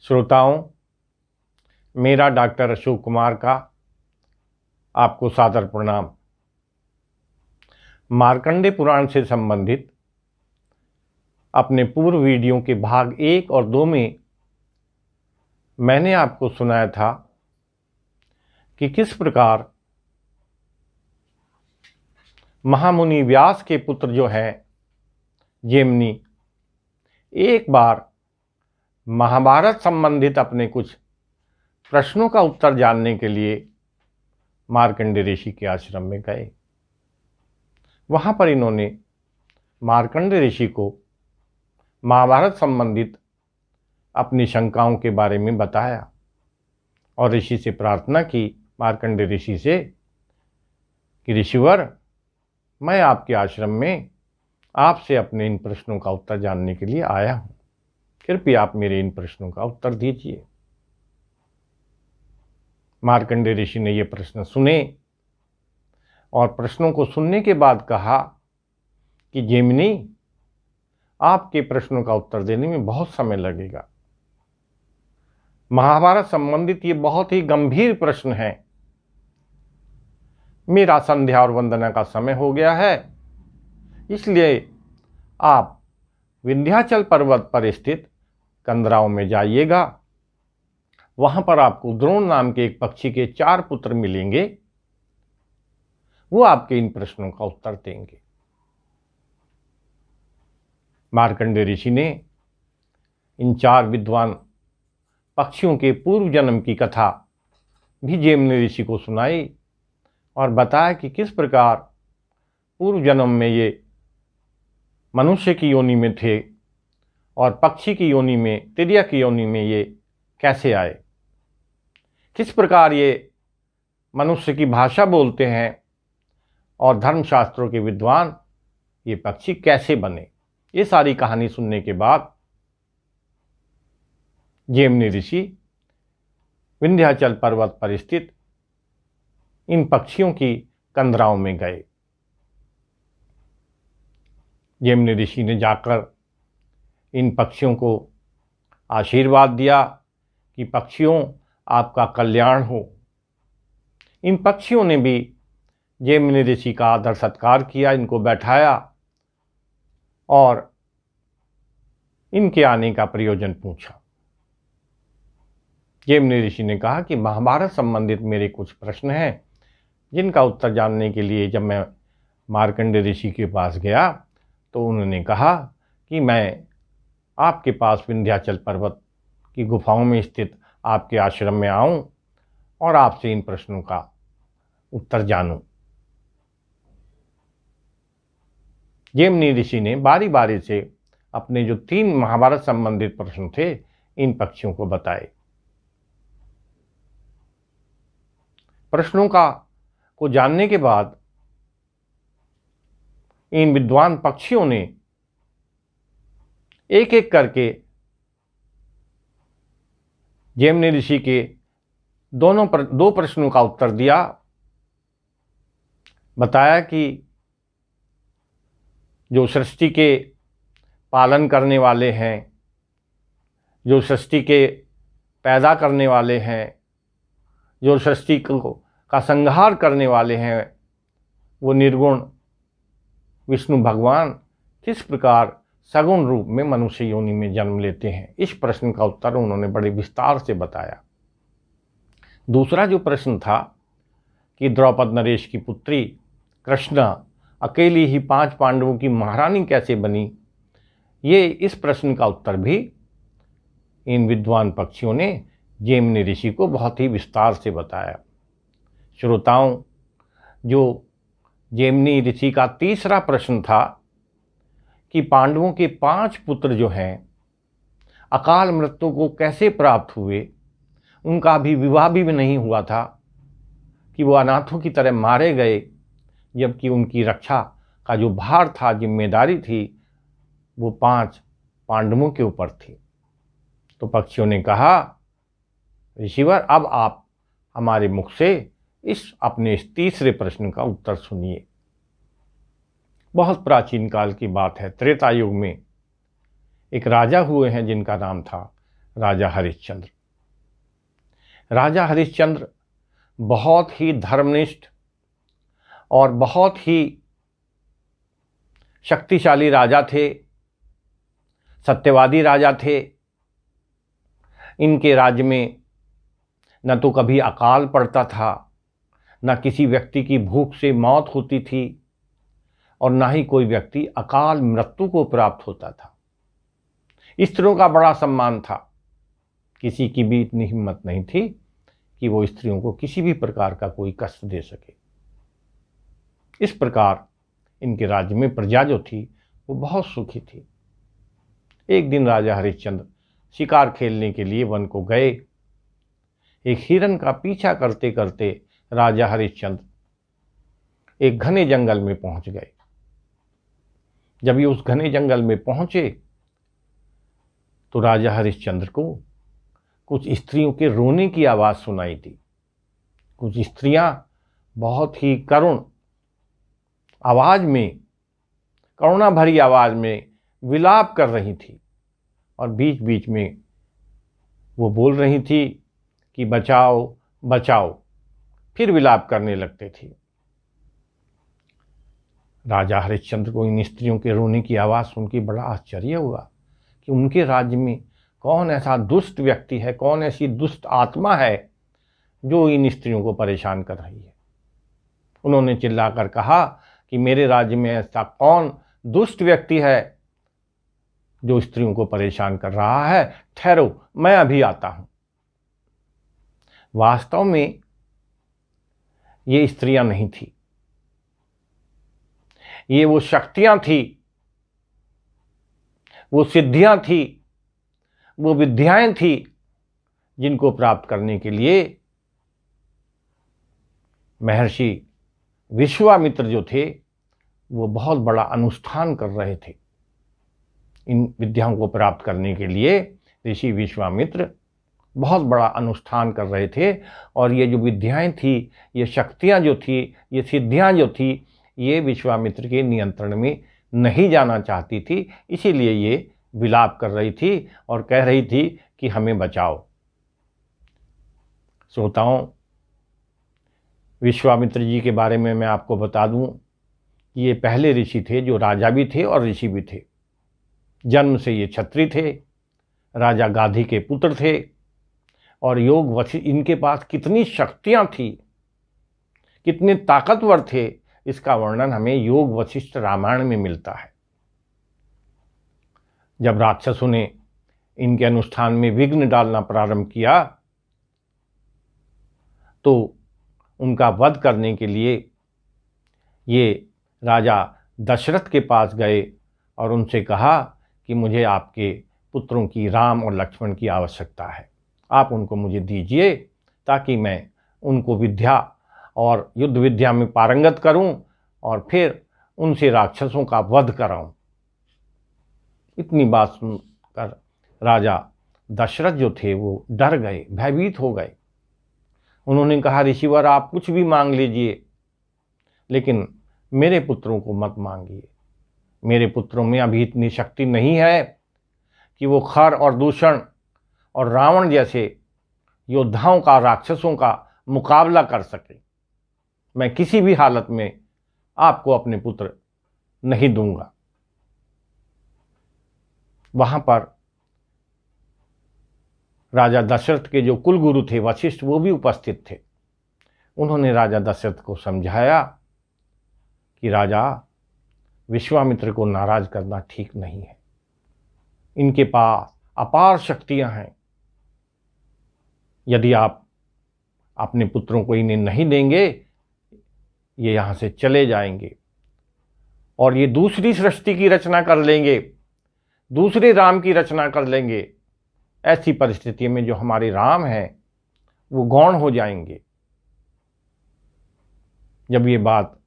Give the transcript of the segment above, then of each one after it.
श्रोताओं, मेरा डॉक्टर अशोक कुमार का आपको सादर प्रणाम। मार्कंडे पुराण से संबंधित अपने पूर्व वीडियो के भाग 1 और 2 में मैंने आपको सुनाया था कि किस प्रकार महामुनि व्यास के पुत्र जो है जैमिनी एक बार महाभारत संबंधित अपने कुछ प्रश्नों का उत्तर जानने के लिए मार्कंडे ऋषि के आश्रम में गए। वहाँ पर इन्होंने मार्कंडे ऋषि को महाभारत संबंधित अपनी शंकाओं के बारे में बताया और ऋषि से प्रार्थना की, मार्कंडे ऋषि से, कि ऋषिवर, मैं आपके आश्रम में आपसे अपने इन प्रश्नों का उत्तर जानने के लिए आया हूँ। कृपया आप मेरे इन प्रश्नों का उत्तर दीजिए। मार्कंडे ऋषि ने ये प्रश्न सुने और प्रश्नों को सुनने के बाद कहा कि जैमिनी, आपके प्रश्नों का उत्तर देने में बहुत समय लगेगा। महाभारत संबंधित ये बहुत ही गंभीर प्रश्न है। मेरा संध्या और वंदना का समय हो गया है, इसलिए आप विंध्याचल पर्वत पर स्थित कंदराओं में जाइएगा। वहां पर आपको द्रोण नाम के एक पक्षी के 4 पुत्र मिलेंगे। वो आपके इन प्रश्नों का उत्तर देंगे। मार्कंडे ऋषि ने इन 4 विद्वान पक्षियों के पूर्व जन्म की कथा भी जैमिनी ऋषि को सुनाई और बताया कि किस प्रकार पूर्व जन्म में ये मनुष्य की योनि में थे और पक्षी की योनि में, तिर्या की योनि में ये कैसे आए, किस प्रकार ये मनुष्य की भाषा बोलते हैं और धर्मशास्त्रों के विद्वान ये पक्षी कैसे बने। ये सारी कहानी सुनने के बाद जैमिनी ऋषि विंध्याचल पर्वत पर स्थित इन पक्षियों की कंदराओं में गए। जैमिनी ऋषि ने जाकर इन पक्षियों को आशीर्वाद दिया कि पक्षियों, आपका कल्याण हो। इन पक्षियों ने भी जैमिनी ऋषि का आदर सत्कार किया, इनको बैठाया और इनके आने का प्रयोजन पूछा। जैमिनी ऋषि ने कहा कि महाभारत संबंधित मेरे कुछ प्रश्न हैं, जिनका उत्तर जानने के लिए जब मैं मार्कंडे ऋषि के पास गया तो उन्होंने कहा कि मैं आपके पास विंध्याचल पर्वत की गुफाओं में स्थित आपके आश्रम में आऊं और आपसे इन प्रश्नों का उत्तर जानूं। जैमिनी ऋषि ने बारी बारी से अपने जो 3 महाभारत संबंधित प्रश्न थे इन पक्षियों को बताए। प्रश्नों को जानने के बाद इन विद्वान पक्षियों ने एक एक करके जैमिनी ऋषि के 2 प्रश्नों का उत्तर दिया। बताया कि जो सृष्टि के पालन करने वाले हैं, जो सृष्टि के पैदा करने वाले हैं, जो सृष्टि का संहार करने वाले हैं, वो निर्गुण विष्णु भगवान किस प्रकार सगुण रूप में मनुष्य योनि में जन्म लेते हैं। इस प्रश्न का उत्तर उन्होंने बड़े विस्तार से बताया। दूसरा जो प्रश्न था कि द्रौपद नरेश की पुत्री कृष्णा अकेली ही 5 पांडवों की महारानी कैसे बनी, ये इस प्रश्न का उत्तर भी इन विद्वान पक्षियों ने जैमिनी ऋषि को बहुत ही विस्तार से बताया। श्रोताओं, जो जैमिनी ऋषि का तीसरा प्रश्न था कि पांडवों के 5 पुत्र जो हैं अकाल मृत्यु को कैसे प्राप्त हुए, उनका भी विवाह भी नहीं हुआ था कि वो अनाथों की तरह मारे गए, जबकि उनकी रक्षा का जो भार था, जिम्मेदारी थी, वो 5 पांडवों के ऊपर थी। तो पक्षियों ने कहा, ऋषिवर, अब आप हमारे मुख से अपने इस तीसरे प्रश्न का उत्तर सुनिए। बहुत प्राचीन काल की बात है। त्रेता युग में एक राजा हुए हैं जिनका नाम था राजा हरिश्चंद्र। राजा हरिश्चंद्र बहुत ही धर्मनिष्ठ और बहुत ही शक्तिशाली राजा थे, सत्यवादी राजा थे। इनके राज्य में न तो कभी अकाल पड़ता था, न किसी व्यक्ति की भूख से मौत होती थी, और न ही कोई व्यक्ति अकाल मृत्यु को प्राप्त होता था। स्त्रियों का बड़ा सम्मान था, किसी की भी इतनी हिम्मत नहीं थी कि वो स्त्रियों को किसी भी प्रकार का कोई कष्ट दे सके। इस प्रकार इनके राज्य में प्रजा जो थी वो बहुत सुखी थी। एक दिन राजा हरिश्चंद्र शिकार खेलने के लिए वन को गए। एक हिरण का पीछा करते करते राजा हरिश्चंद्र एक घने जंगल में पहुंच गए। जब ये उस घने जंगल में पहुंचे तो राजा हरिश्चंद्र को कुछ स्त्रियों के रोने की आवाज़ सुनाई दी। कुछ स्त्रियां बहुत ही करुण आवाज़ में, करुणा भरी आवाज़ में विलाप कर रही थी, और बीच बीच में वो बोल रही थी कि बचाओ बचाओ, फिर विलाप करने लगते थी। राजा हरिश्चंद्र को इन स्त्रियों के रोने की आवाज़ सुन के बड़ा आश्चर्य हुआ कि उनके राज्य में कौन ऐसा दुष्ट व्यक्ति है, कौन ऐसी दुष्ट आत्मा है जो इन स्त्रियों को परेशान कर रही है। उन्होंने चिल्लाकर कहा कि मेरे राज्य में ऐसा कौन दुष्ट व्यक्ति है जो स्त्रियों को परेशान कर रहा है, ठहरो मैं अभी आता हूं। वास्तव में ये स्त्रियां नहीं थी, ये वो शक्तियां थी, वो सिद्धियां थी, वो विद्याएं थी जिनको प्राप्त करने के लिए महर्षि विश्वामित्र जो थे वो बहुत बड़ा अनुष्ठान कर रहे थे। इन विद्याओं को प्राप्त करने के लिए ऋषि विश्वामित्र बहुत बड़ा अनुष्ठान कर रहे थे, और ये जो विद्याएं थी, ये शक्तियां जो थी, ये सिद्धियां जो थी, ये विश्वामित्र के नियंत्रण में नहीं जाना चाहती थी। इसीलिए ये विलाप कर रही थी और कह रही थी कि हमें बचाओ। श्रोताओं, विश्वामित्र जी के बारे में मैं आपको बता दूं, ये पहले ऋषि थे जो राजा भी थे और ऋषि भी थे। जन्म से ये क्षत्रिय थे, राजा गाधी के पुत्र थे, और योग वशिष्ठ, इनके पास कितनी शक्तियां थी, कितने ताकतवर थे, इसका वर्णन हमें योग वशिष्ठ रामायण में मिलता है। जब राक्षसों ने इनके अनुष्ठान में विघ्न डालना प्रारंभ किया तो उनका वध करने के लिए ये राजा दशरथ के पास गए और उनसे कहा कि मुझे आपके पुत्रों की, राम और लक्ष्मण की आवश्यकता है, आप उनको मुझे दीजिए ताकि मैं उनको विद्या और युद्ध विद्या में पारंगत करूं और फिर उनसे राक्षसों का वध कराऊं। इतनी बात सुनकर राजा दशरथ जो थे वो डर गए, भयभीत हो गए। उन्होंने कहा, ऋषिवर आप कुछ भी मांग लीजिए, लेकिन मेरे पुत्रों को मत मांगिए। मेरे पुत्रों में अभी इतनी शक्ति नहीं है कि वो खर और दूषण और रावण जैसे योद्धाओं का, राक्षसों का मुकाबला कर सके। मैं किसी भी हालत में आपको अपने पुत्र नहीं दूंगा। वहां पर राजा दशरथ के जो कुलगुरु थे वशिष्ठ, वो भी उपस्थित थे। उन्होंने राजा दशरथ को समझाया कि राजा, विश्वामित्र को नाराज करना ठीक नहीं है, इनके पास अपार शक्तियां हैं। यदि आप अपने पुत्रों को इन्हें नहीं देंगे, ये यहाँ से चले जाएंगे और ये दूसरी सृष्टि की रचना कर लेंगे, दूसरे राम की रचना कर लेंगे। ऐसी परिस्थिति में जो हमारे राम हैं वो गौण हो जाएंगे। जब ये बात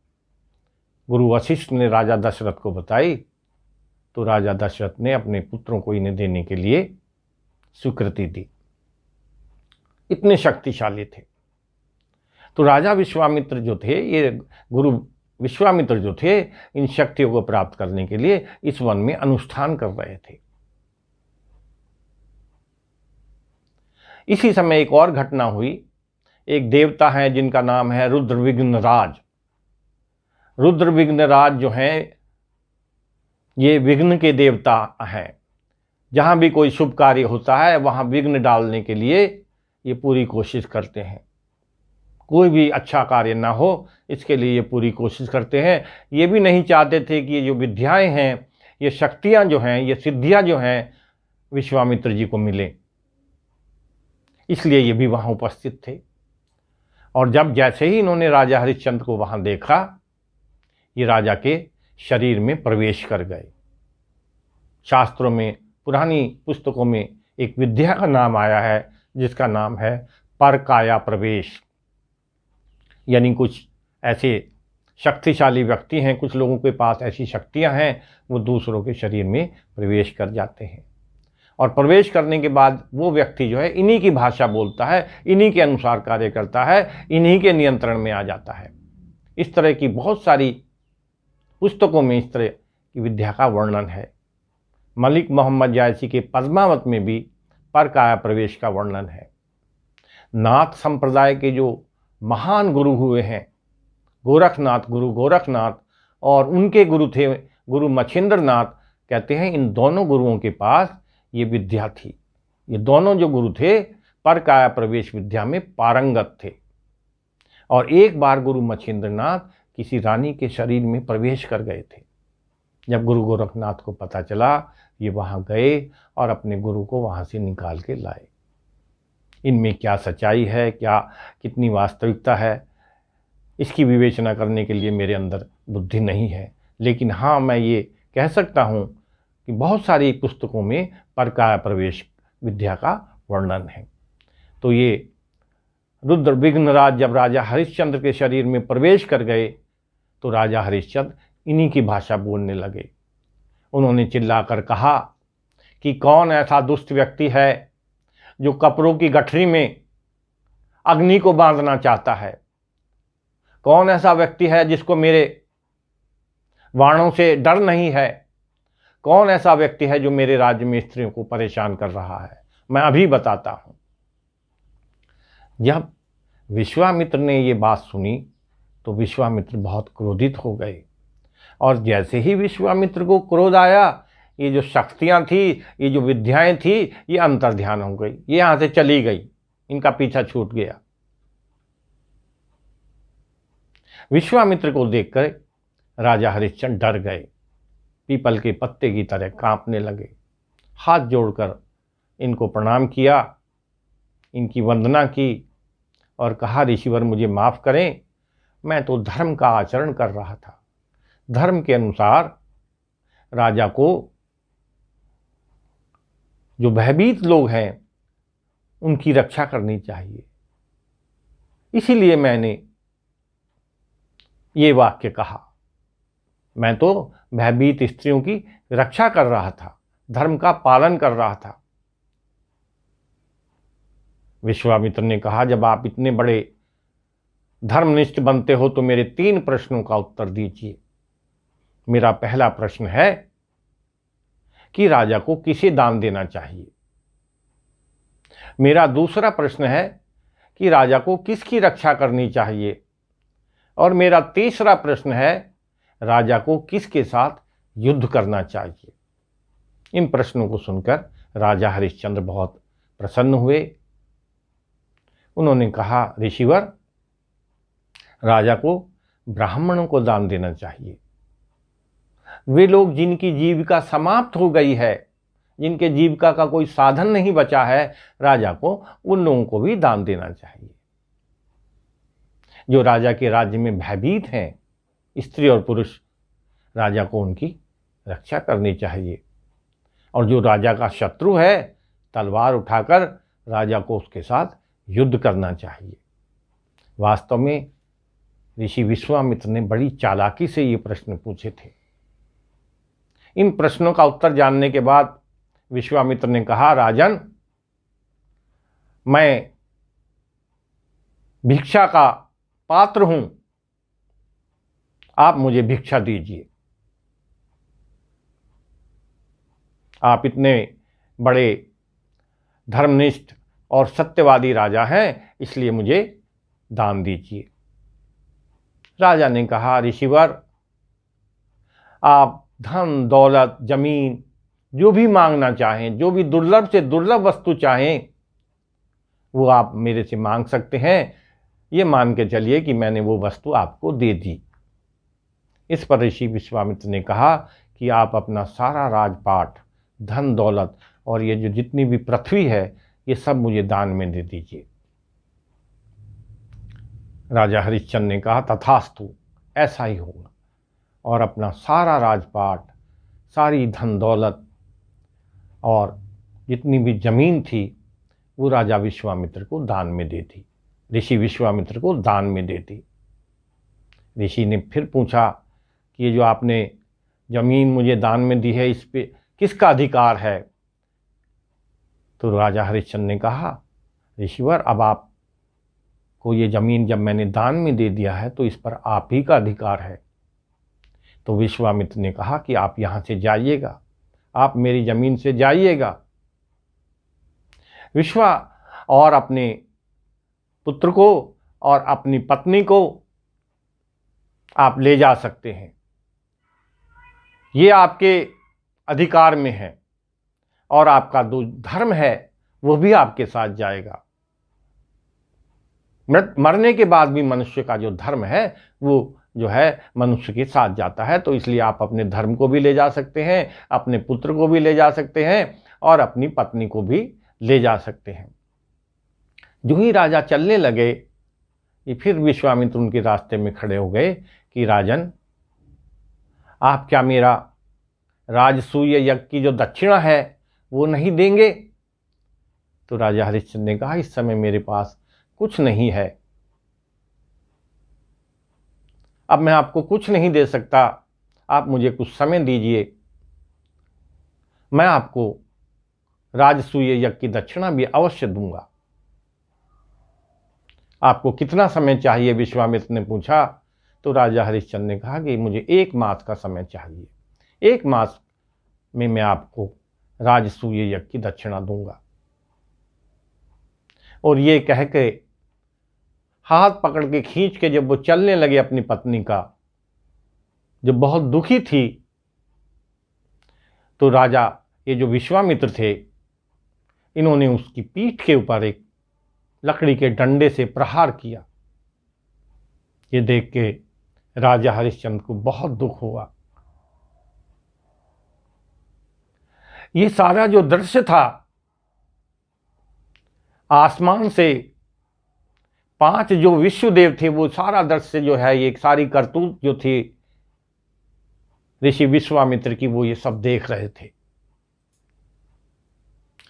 गुरु वशिष्ठ ने राजा दशरथ को बताई तो राजा दशरथ ने अपने पुत्रों को इन्हें देने के लिए स्वीकृति दी। इतने शक्तिशाली थे। तो राजा विश्वामित्र जो थे, ये गुरु विश्वामित्र जो थे, इन शक्तियों को प्राप्त करने के लिए इस वन में अनुष्ठान कर रहे थे। इसी समय एक और घटना हुई। एक देवता हैं जिनका नाम है रुद्र विघ्नराज। रुद्र विघ्नराज जो हैं ये विघ्न के देवता हैं। जहाँ भी कोई शुभ कार्य होता है वहाँ विघ्न डालने के लिए ये पूरी कोशिश करते हैं। कोई भी अच्छा कार्य ना हो इसके लिए ये पूरी कोशिश करते हैं। ये भी नहीं चाहते थे कि ये जो विद्याएं हैं, ये शक्तियाँ जो हैं, ये सिद्धियाँ जो हैं विश्वामित्र जी को मिले, इसलिए ये भी वहाँ उपस्थित थे। और जब जैसे ही इन्होंने राजा हरिश्चंद्र को वहाँ देखा, ये राजा के शरीर में प्रवेश कर गए। शास्त्रों में, पुरानी पुस्तकों में एक विद्या का नाम आया है जिसका नाम है परकाया प्रवेश। यानी कुछ ऐसे शक्तिशाली व्यक्ति हैं, कुछ लोगों के पास ऐसी शक्तियां हैं, वो दूसरों के शरीर में प्रवेश कर जाते हैं। और प्रवेश करने के बाद वो व्यक्ति जो है इन्हीं की भाषा बोलता है, इन्हीं के अनुसार कार्य करता है, इन्हीं के नियंत्रण में आ जाता है। इस तरह की बहुत सारी पुस्तकों में इस तरह की विद्या का वर्णन है। मलिक मोहम्मद जायसी के पद्मावत में भी परकाया प्रवेश का वर्णन है। नाथ संप्रदाय के जो महान गुरु हुए हैं, गुरु गोरखनाथ और उनके गुरु थे गुरु मच्छिंद्र नाथ, कहते हैं इन दोनों गुरुओं के पास ये विद्या थी। ये दोनों जो गुरु थे परकाया प्रवेश विद्या में पारंगत थे। और एक बार गुरु मच्छिंद्र नाथ किसी रानी के शरीर में प्रवेश कर गए थे। जब गुरु गोरखनाथ को पता चला, ये वहाँ गए और अपने गुरु को वहाँ से निकाल के लाए। इनमें क्या सच्चाई है, क्या कितनी वास्तविकता है, इसकी विवेचना करने के लिए मेरे अंदर बुद्धि नहीं है। लेकिन हाँ, मैं ये कह सकता हूँ कि बहुत सारी पुस्तकों में परकाया प्रवेश विद्या का वर्णन है। तो ये रुद्र विघ्नराज जब राजा हरिश्चंद्र के शरीर में प्रवेश कर गए तो राजा हरिश्चंद्र इन्हीं की भाषा बोलने लगे। उन्होंने चिल्लाकर कहा कि कौन ऐसा दुष्ट व्यक्ति है जो कपड़ों की गठरी में अग्नि को बांधना चाहता है? कौन ऐसा व्यक्ति है जिसको मेरे वाणों से डर नहीं है? कौन ऐसा व्यक्ति है जो मेरे राज्य में स्त्रियों को परेशान कर रहा है? मैं अभी बताता हूं। जब विश्वामित्र ने ये बात सुनी तो विश्वामित्र बहुत क्रोधित हो गए। और जैसे ही विश्वामित्र को क्रोध आया, ये जो शक्तियां थी, ये जो विद्याएं थी, ये अंतर्ध्यान हो गई, ये यहां से चली गई, इनका पीछा छूट गया। विश्वामित्र को देखकर राजा हरिश्चंद्र डर गए, पीपल के पत्ते की तरह कांपने लगे। हाथ जोड़कर इनको प्रणाम किया, इनकी वंदना की और कहा, ऋषिवर मुझे माफ़ करें, मैं तो धर्म का आचरण कर रहा था। धर्म के अनुसार राजा को जो भयभीत लोग हैं उनकी रक्षा करनी चाहिए, इसीलिए मैंने ये वाक्य कहा। मैं तो भयभीत स्त्रियों की रक्षा कर रहा था, धर्म का पालन कर रहा था। विश्वामित्र ने कहा, जब आप इतने बड़े धर्मनिष्ठ बनते हो तो मेरे 3 प्रश्नों का उत्तर दीजिए। मेरा पहला प्रश्न है कि राजा को किसे दान देना चाहिए। मेरा दूसरा प्रश्न है कि राजा को किसकी रक्षा करनी चाहिए। और मेरा तीसरा प्रश्न है, राजा को किसके साथ युद्ध करना चाहिए। इन प्रश्नों को सुनकर राजा हरिश्चंद्र बहुत प्रसन्न हुए। उन्होंने कहा, ऋषिवर, राजा को ब्राह्मणों को दान देना चाहिए। वे लोग जिनकी जीविका समाप्त हो गई है, जिनके जीविका का कोई साधन नहीं बचा है, राजा को उन लोगों को भी दान देना चाहिए। जो राजा के राज्य में भयभीत हैं, स्त्री और पुरुष, राजा को उनकी रक्षा करनी चाहिए। और जो राजा का शत्रु है, तलवार उठाकर राजा को उसके साथ युद्ध करना चाहिए। वास्तव में ऋषि विश्वामित्र ने बड़ी चालाकी से ये प्रश्न पूछे थे। इन प्रश्नों का उत्तर जानने के बाद विश्वामित्र ने कहा, राजन, मैं भिक्षा का पात्र हूं, आप मुझे भिक्षा दीजिए। आप इतने बड़े धर्मनिष्ठ और सत्यवादी राजा हैं, इसलिए मुझे दान दीजिए। राजा ने कहा, ऋषिवर, आप धन दौलत जमीन जो भी मांगना चाहें, जो भी दुर्लभ से दुर्लभ वस्तु चाहें, वो आप मेरे से मांग सकते हैं। ये मान के चलिए कि मैंने वो वस्तु आपको दे दी। इस पर ऋषि विश्वामित्र ने कहा कि आप अपना सारा राजपाट, धन दौलत और ये जो जितनी भी पृथ्वी है, ये सब मुझे दान में दे दीजिए। राजा हरिश्चंद्र ने कहा, तथास्तु, ऐसा ही होगा। और अपना सारा राजपाट, सारी धन दौलत और जितनी भी जमीन थी, वो राजा विश्वामित्र को दान में दे दी, ऋषि विश्वामित्र को दान में दे दी। ऋषि ने फिर पूछा कि ये जो आपने जमीन मुझे दान में दी है, इस पे किसका अधिकार है? तो राजा हरिश्चंद्र ने कहा, ऋषिवर, अब आपको ये ज़मीन जब मैंने दान में दे दिया है तो इस पर आप ही का अधिकार है। तो विश्वामित्र ने कहा कि आप यहाँ से जाइएगा, आप मेरी ज़मीन से जाइएगा। विश्वा और अपने पुत्र को और अपनी पत्नी को आप ले जा सकते हैं, ये आपके अधिकार में है, और आपका जो धर्म है वो भी आपके साथ जाएगा। मरने के बाद भी मनुष्य का जो धर्म है वो जो है मनुष्य के साथ जाता है। तो इसलिए आप अपने धर्म को भी ले जा सकते हैं, अपने पुत्र को भी ले जा सकते हैं और अपनी पत्नी को भी ले जा सकते हैं। जो ही राजा चलने लगे, ये फिर विश्वामित्र उनके रास्ते में खड़े हो गए कि राजन, आप क्या मेरा राजसूय यज्ञ की जो दक्षिणा है वो नहीं देंगे? तो राजा हरिश्चंद्र ने कहा, इस समय मेरे पास कुछ नहीं है, अब मैं आपको कुछ नहीं दे सकता, आप मुझे कुछ समय दीजिए, मैं आपको राजसूय यज्ञ की दक्षिणा भी अवश्य दूंगा। आपको कितना समय चाहिए? विश्वामित्र ने पूछा। तो राजा हरिश्चंद्र ने कहा कि मुझे 1 मास का समय चाहिए, 1 मास में मैं आपको राजसूय यज्ञ की दक्षिणा दूंगा। और ये कह के हाथ पकड़ के खींच के जब वो चलने लगे अपनी पत्नी का, जो बहुत दुखी थी, तो राजा ये जो विश्वामित्र थे, इन्होंने उसकी पीठ के ऊपर एक लकड़ी के डंडे से प्रहार किया। ये देख के राजा हरिश्चंद्र को बहुत दुख हुआ। ये सारा जो दृश्य था, आसमान से 5 जो विश्वदेव थे, वो सारा दृश्य जो है, ये सारी करतूत जो थी ऋषि विश्वामित्र की, वो ये सब देख रहे थे।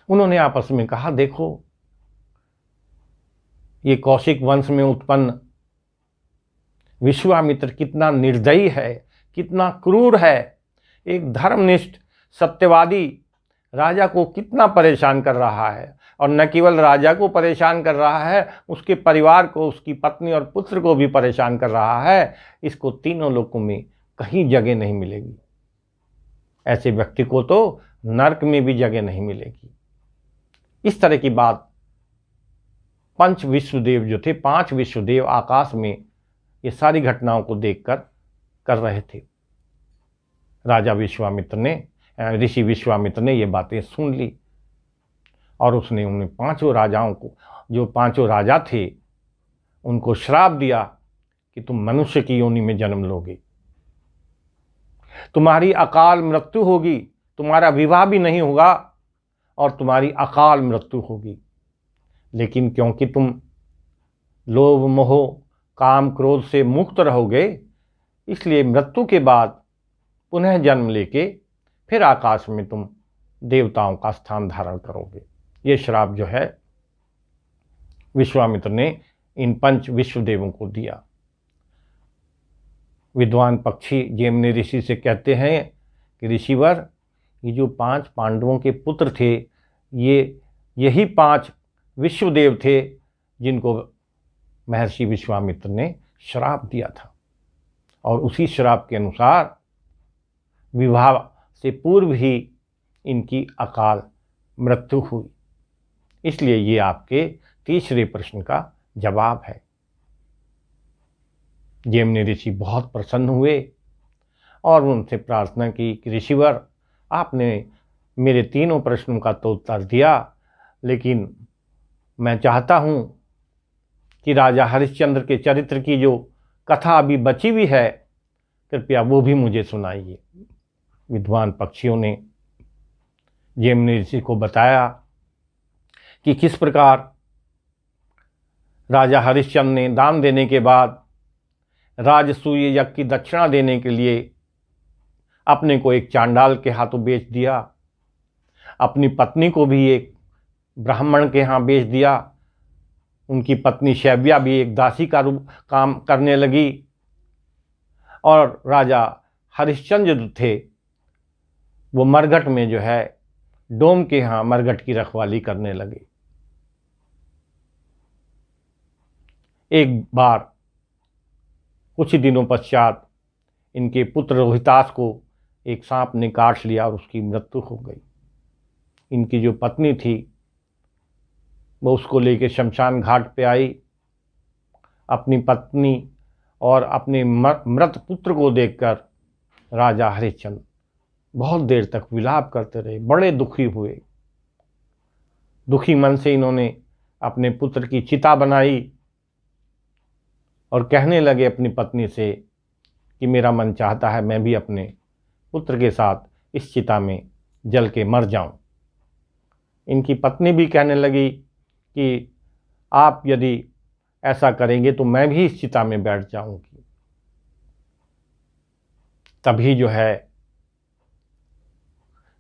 उन्होंने आपस में कहा, देखो, ये कौशिक वंश में उत्पन्न विश्वामित्र कितना निर्दयी है, कितना क्रूर है। एक धर्मनिष्ठ सत्यवादी राजा को कितना परेशान कर रहा है, और न केवल राजा को परेशान कर रहा है, उसके परिवार को, उसकी पत्नी और पुत्र को भी परेशान कर रहा है। इसको तीनों लोकों में कहीं जगह नहीं मिलेगी। ऐसे व्यक्ति को तो नरक में भी जगह नहीं मिलेगी। इस तरह की बात पंच विश्वदेव जो थे, 5 विश्वदेव आकाश में ये सारी घटनाओं को देखकर कर रहे थे। राजा विश्वामित्र ने, ऋषि विश्वामित्र ने ये बातें सुन ली, और उसने उन 5 राजाओं को, जो 5 राजा थे, उनको श्राप दिया कि तुम मनुष्य की योनि में जन्म लोगे, तुम्हारी अकाल मृत्यु होगी, तुम्हारा विवाह भी नहीं होगा और तुम्हारी अकाल मृत्यु होगी। लेकिन क्योंकि तुम लोभ मोह काम क्रोध से मुक्त रहोगे, इसलिए मृत्यु के बाद पुनः जन्म लेके फिर आकाश में तुम देवताओं का स्थान धारण करोगे। ये श्राप जो है विश्वामित्र ने इन 5 विश्वदेवों को दिया। विद्वान पक्षी जेमिनी ऋषि से कहते हैं कि ऋषिवर, ये जो 5 पांडवों के पुत्र थे, ये यही 5 विश्वदेव थे जिनको महर्षि विश्वामित्र ने श्राप दिया था, और उसी श्राप के अनुसार विवाह से पूर्व ही इनकी अकाल मृत्यु हुई। इसलिए ये आपके तीसरे प्रश्न का जवाब है। जैमिनी ऋषि बहुत प्रसन्न हुए और उनसे प्रार्थना की कि ऋषिवर, आपने मेरे तीनों प्रश्नों का तो उत्तर दिया, लेकिन मैं चाहता हूँ कि राजा हरिश्चंद्र के चरित्र की जो कथा अभी बची हुई है, कृपया वो भी मुझे सुनाइए। विद्वान पक्षियों ने जैमिनी ऋषि को बताया कि किस प्रकार राजा हरिश्चंद्र ने दान देने के बाद राजसूय यज्ञ की दक्षिणा देने के लिए अपने को एक चांडाल के हाथों बेच दिया, अपनी पत्नी को भी एक ब्राह्मण के यहाँ बेच दिया, उनकी पत्नी शैव्या भी एक दासी का रूप काम करने लगी, और राजा हरिश्चंद्र जो थे वो मरघट में जो है डोम के यहाँ मरघट की रखवाली करने लगे। एक बार कुछ ही दिनों पश्चात इनके पुत्र रोहितास को एक सांप ने काट लिया और उसकी मृत्यु हो गई। इनकी जो पत्नी थी वो उसको लेकर शमशान घाट पे आई। अपनी पत्नी और अपने मृत पुत्र को देखकर राजा हरिश्चंद्र बहुत देर तक विलाप करते रहे, बड़े दुखी हुए। दुखी मन से इन्होंने अपने पुत्र की चिता बनाई और कहने लगे अपनी पत्नी से कि मेरा मन चाहता है मैं भी अपने पुत्र के साथ इस चिता में जल के मर जाऊं। इनकी पत्नी भी कहने लगी कि आप यदि ऐसा करेंगे तो मैं भी इस चिता में बैठ जाऊंगी। तभी जो है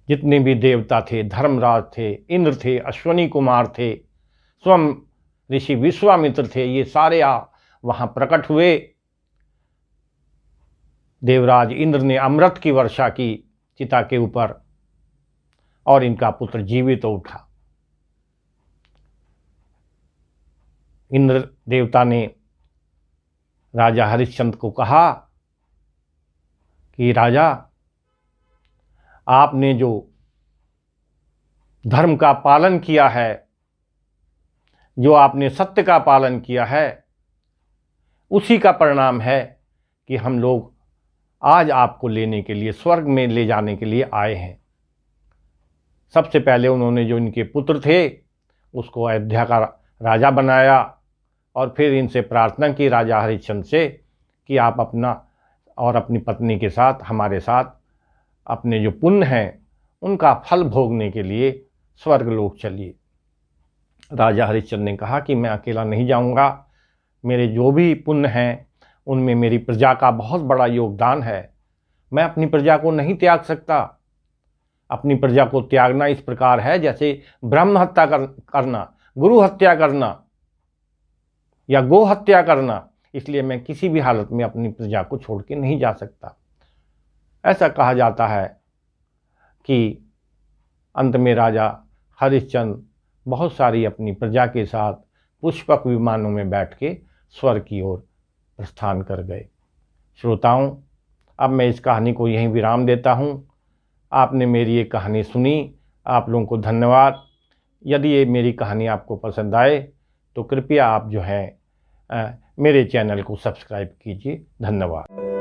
जितने भी देवता थे, धर्मराज थे, इंद्र थे, अश्वनी कुमार थे, स्वयं ऋषि विश्वामित्र थे, ये सारे वहां प्रकट हुए। देवराज इंद्र ने अमृत की वर्षा की चिता के ऊपर और इनका पुत्र जीवित उठा। इंद्र देवता ने राजा हरिश्चंद्र को कहा कि राजा, आपने जो धर्म का पालन किया है, जो आपने सत्य का पालन किया है, उसी का परिणाम है कि हम लोग आज आपको लेने के लिए, स्वर्ग में ले जाने के लिए आए हैं। सबसे पहले उन्होंने जो इनके पुत्र थे उसको अयोध्या का राजा बनाया और फिर इनसे प्रार्थना की राजा हरिश्चंद्र से कि आप अपना और अपनी पत्नी के साथ हमारे साथ अपने जो पुण्य हैं उनका फल भोगने के लिए स्वर्गलोक चलिए। राजा हरिश्चंद्र ने कहा कि मैं अकेला नहीं जाऊंगा, मेरे जो भी पुण्य हैं उनमें मेरी प्रजा का बहुत बड़ा योगदान है, मैं अपनी प्रजा को नहीं त्याग सकता। अपनी प्रजा को त्यागना इस प्रकार है जैसे ब्रह्म हत्या करना, गुरु हत्या करना या गो हत्या करना, इसलिए मैं किसी भी हालत में अपनी प्रजा को छोड़ के नहीं जा सकता। ऐसा कहा जाता है कि अंत में राजा हरिश्चंद्र बहुत सारी अपनी प्रजा के साथ पुष्पक विमानों में बैठ के स्वर्ग की ओर प्रस्थान कर गए। श्रोताओं, अब मैं इस कहानी को यहीं विराम देता हूँ। आपने मेरी ये कहानी सुनी, आप लोगों को धन्यवाद। यदि ये मेरी कहानी आपको पसंद आए तो कृपया आप जो है मेरे चैनल को सब्सक्राइब कीजिए। धन्यवाद।